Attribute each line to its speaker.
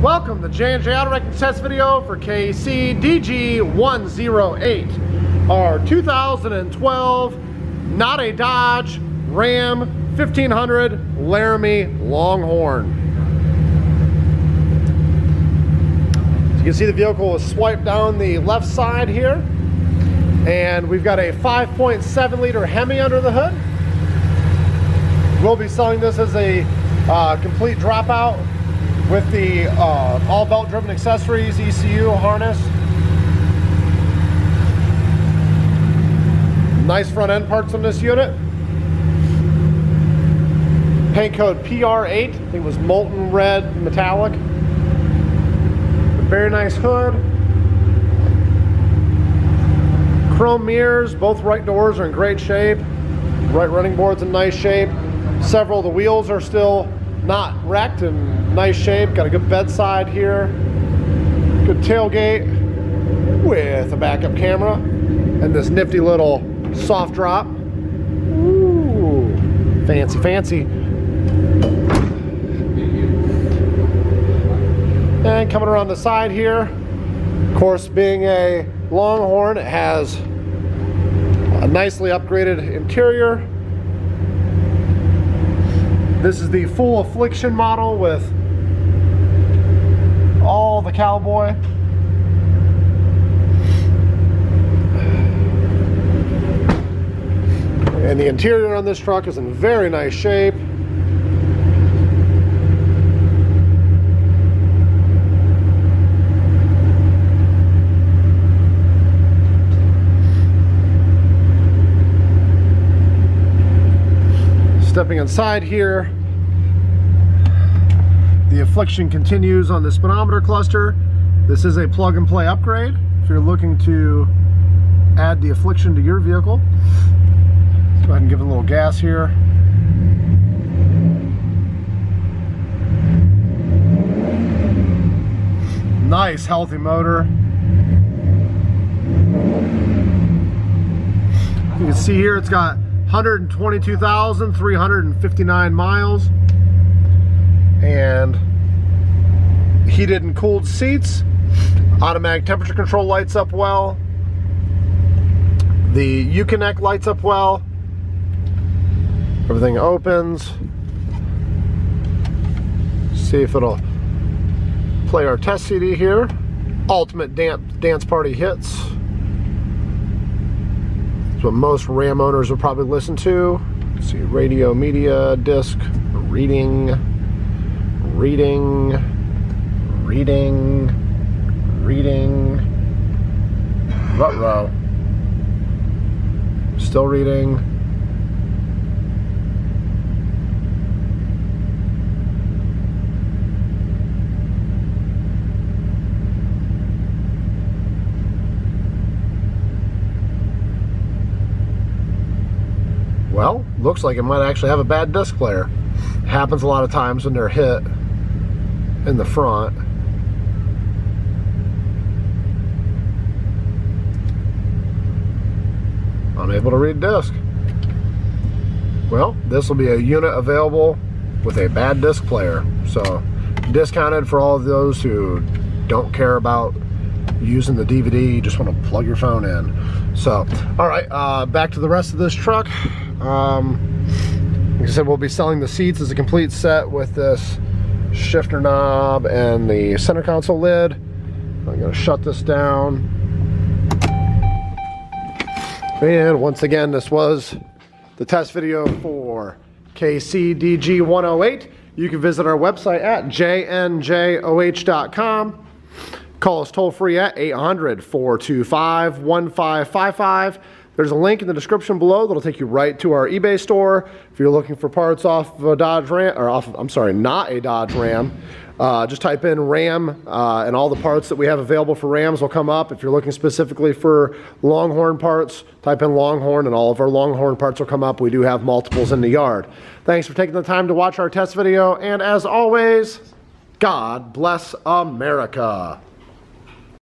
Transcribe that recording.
Speaker 1: Welcome to J&J Auto Wrecking test video for KCDG108, our 2012 not a Dodge Ram 1500 Laramie Longhorn. As you can see, the vehicle was swiped down the left side here, and we've got a 5.7 liter Hemi under the hood. We'll be selling this as a complete dropout with the all belt driven accessories, ECU, harness. Nice front end parts on this unit. Paint code PR8, I think it was molten red metallic. Very nice hood. Chrome mirrors, both right doors are in great shape. Right running board's in nice shape. Several of the wheels are still not wrecked and nice shape. Got a good bedside here. Good tailgate with a backup camera and this nifty little soft drop. Ooh, fancy, fancy. And coming around the side here, of course, being a Longhorn, it has a nicely upgraded interior. This is the full Affliction model with all the cowboy. And the interior on this truck is in very nice shape. Stepping inside here, the Affliction continues on the speedometer cluster. This is a plug and play upgrade if you're looking to add the Affliction to your vehicle. Let's go ahead and give it a little gas here. Nice healthy motor. You can see here it's got 122,359 miles and heated and cooled seats. Automatic temperature control lights up well. The Uconnect lights up well. Everything opens. See if it'll play our test CD here. Ultimate dance party hits. That's what most Ram owners will probably listen to. Let's see, radio, media, disc, reading, ruh-roh. Still reading. Well, looks like it might actually have a bad disc player. It happens a lot of times when they're hit in the front. Unable to read disc. Well, this will be a unit available with a bad disc player. So, discounted for all of those who don't care about using the DVD, you just want to plug your phone in. So, all right, back to the rest of this truck. Like I said, we'll be selling the seats as a complete set with this shifter knob and the center console lid. I'm going to shut this down. And once again, this was the test video for KCDG108. You can visit our website at jnjoh.com. Call us toll free at 800-425-1555. There's a link in the description below that'll take you right to our eBay store. If you're looking for parts off of a Dodge Ram, or off of, I'm sorry, not a Dodge Ram, just type in Ram and all the parts that we have available for Rams will come up. If you're looking specifically for Longhorn parts, type in Longhorn and all of our Longhorn parts will come up. We do have multiples in the yard. Thanks for taking the time to watch our test video, and as always, God bless America.